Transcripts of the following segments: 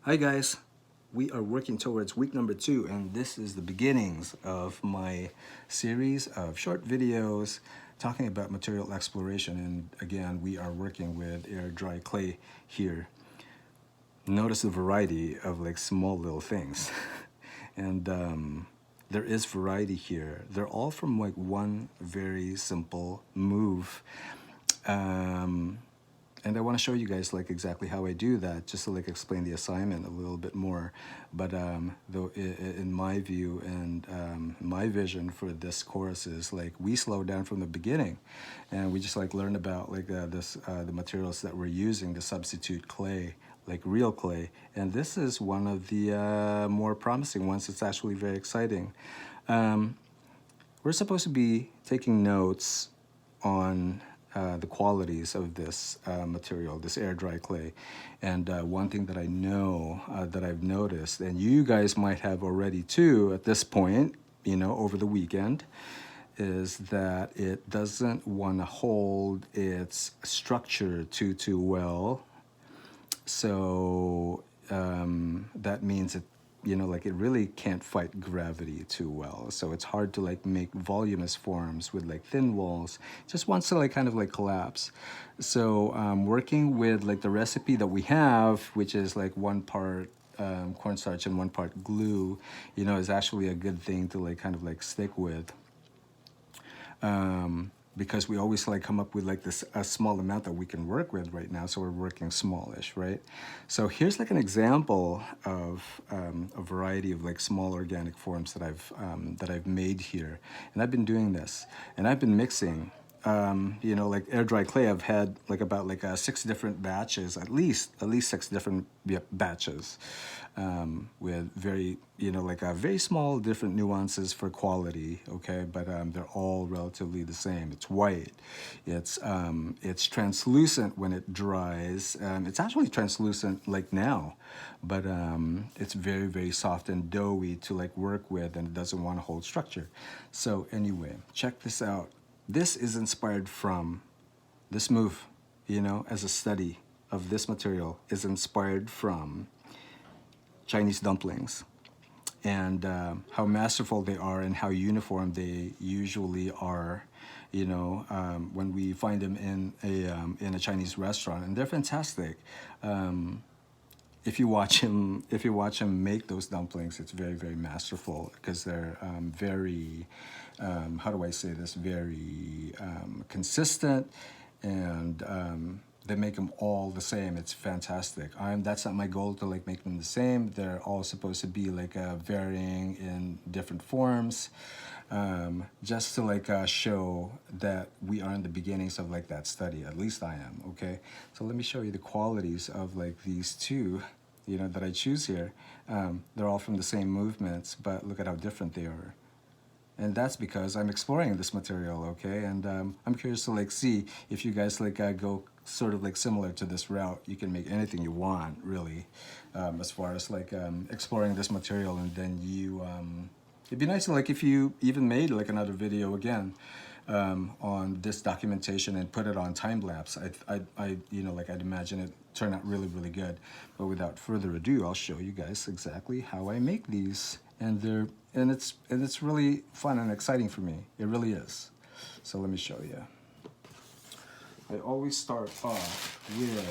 Hi guys, we are working towards week number 2 and this is the beginnings of my series of short videos talking about material exploration, and again we are working with air dry clay here. Notice the variety of like small little things and there is variety here. They're all from like one very simple move. And I want to show you guys like exactly how I do that, just to like explain the assignment a little bit more. But though in my view and my vision for this course is like we slow down from the beginning, and we just like learn about like the materials that we're using to substitute clay, like real clay. And this is one of the more promising ones. It's actually very exciting. We're supposed to be taking notes on the qualities of this material, this air dry clay. And one thing that I know that I've noticed, and you guys might have already too at this point, you know, over the weekend, is that it doesn't want to hold its structure too well. So that means it, you know, like it really can't fight gravity too well. So it's hard to like make voluminous forms with like thin walls. It just wants to like kind of like collapse. So working with like the recipe that we have, which is like 1 part cornstarch and 1 part glue, you know, is actually a good thing to like kind of like stick with. Because we always like come up with like this a small amount that we can work with right now, so we're working smallish, right? So here's like an example of a variety of like small organic forms that I've made here, and I've been doing this, and I've been mixing. You know, like air dry clay, I've had like about like 6 different batches, at least 6 different batches, with very, you know, like very small different nuances for quality. Okay, but they're all relatively the same. It's white, it's translucent when it dries. It's actually translucent like now, but it's very soft and doughy to like work with, and it doesn't want to hold structure. So anyway, check this out. This is inspired from this move, you know, as a study of this material is inspired from Chinese dumplings, and how masterful they are and how uniform they usually are, you know, when we find them in a Chinese restaurant, and they're fantastic. If you watch him make those dumplings, it's very masterful, because they're very, how do I say this, very consistent, and they make them all the same. It's fantastic. That's not my goal to like make them the same. They're all supposed to be like varying in different forms, just to like show that we are in the beginnings of like that study. At least I am. Okay, so let me show you the qualities of like these two, you know, that I choose here. They're all from the same movements, but look at how different they are. And that's because I'm exploring this material, okay? And I'm curious to like see if you guys like go sort of like similar to this route. You can make anything you want, really, as far as like exploring this material. And then you, it'd be nice to like if you even made like another video again on this documentation and put it on time lapse. I, you know, like I'd imagine it turn out really good. But without further ado, I'll show you guys exactly how I make these, and it's really fun and exciting for me. It really is. So let me show you. I always start off with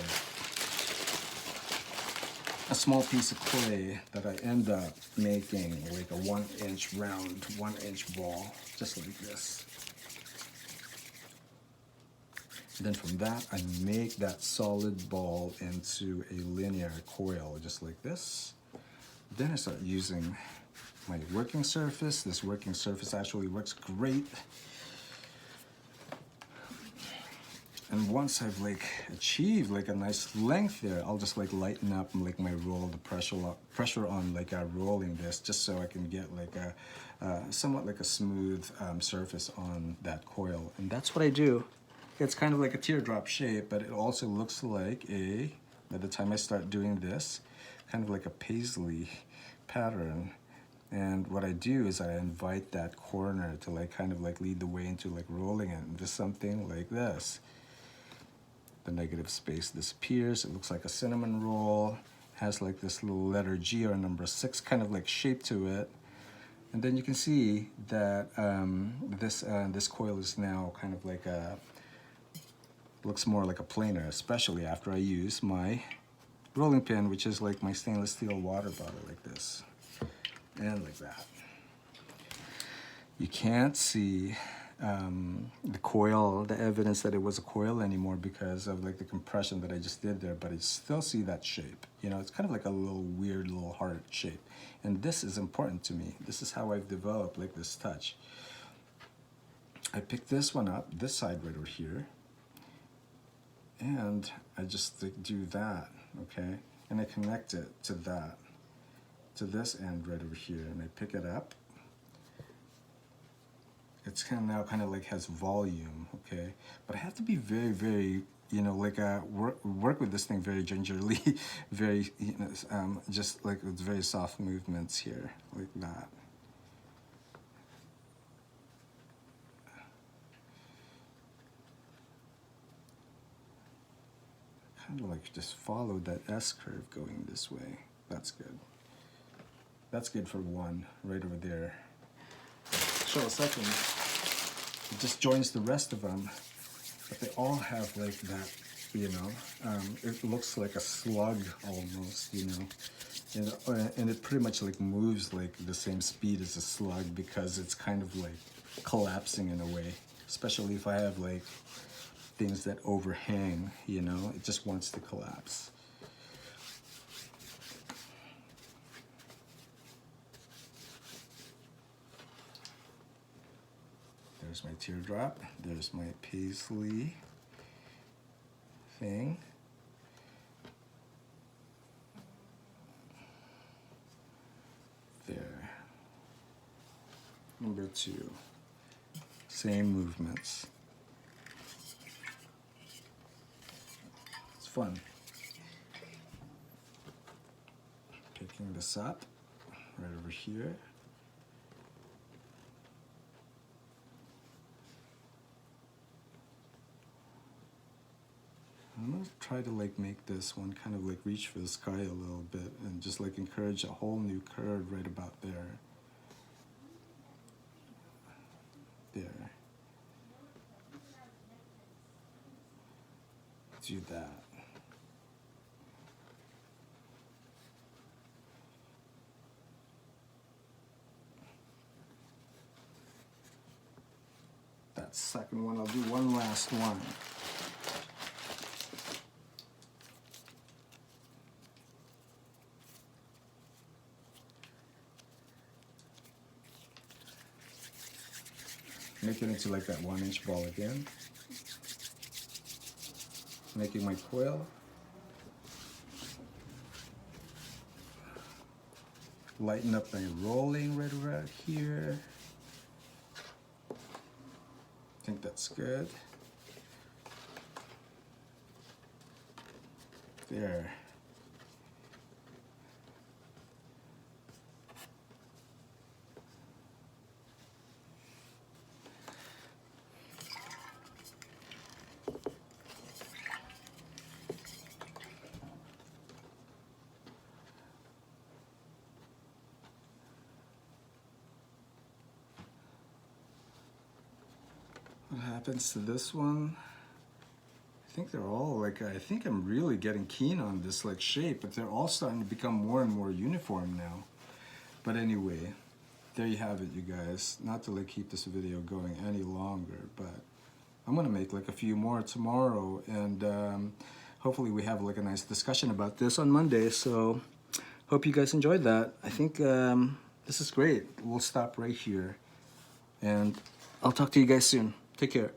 a small piece of clay that I end up making like a 1-inch round, 1-inch ball, just like this. Then from that, I make that solid ball into a linear coil, just like this. Then I start using my working surface. This working surface actually works great. And once I've like achieved like a nice length there, I'll just like lighten up like my roll, the pressure on like rolling this, just so I can get like a somewhat like a smooth surface on that coil. And that's what I do. It's kind of like a teardrop shape, but it also looks like a, by the time I start doing this, kind of like a paisley pattern. And what I do is I invite that corner to like kind of like lead the way into like rolling it into something like this. The negative space disappears. It looks like a cinnamon roll. has like this little letter G or number 6 kind of like shape to it. And then you can see that this coil is now kind of like looks more like a planer, especially after I use my rolling pin, which is like my stainless steel water bottle, like this and like that. You can't see the coil, the evidence that it was a coil anymore because of like the compression that I just did there, but I still see that shape. You know, it's kind of like a little weird little heart shape. And this is important to me. This is how I've developed like this touch. I picked this one up, this side right over here, and I just do that, okay? And I connect it to that, to this end right over here, and I pick it up. It's kind of now kind of like has volume, okay? But I have to be very, very, you know, like work with this thing very gingerly, very, you know, just like with very soft movements here, like that. Kind of like just follow that S curve going this way. That's good. That's good for one right over there. Show a second. It just joins the rest of them, but they all have like that, you know. It looks like a slug almost, you know, and it pretty much like moves like the same speed as a slug because it's kind of like collapsing in a way. Especially if I have like things that overhang, you know, it just wants to collapse. There's my teardrop. There's my paisley thing. There. Number 2. Same movements. It's fun. Picking this up right over here. I'm gonna try to like make this one kind of like reach for the sky a little bit and just like encourage a whole new curve right about there. There. Do that. That second one, I'll do one last one. Make it into like that 1-inch ball again. Making my coil. Lighten up my rolling right around here. I think that's good. There. What happens to this one? I think they're all like, I think I'm really getting keen on this like shape, but they're all starting to become more and more uniform now. But anyway, there you have it, you guys. Not to like keep this video going any longer, but I'm gonna make like a few more tomorrow, and hopefully we have like a nice discussion about this on Monday. So hope you guys enjoyed that. I think this is great. We'll stop right here, and I'll talk to you guys soon. Take care.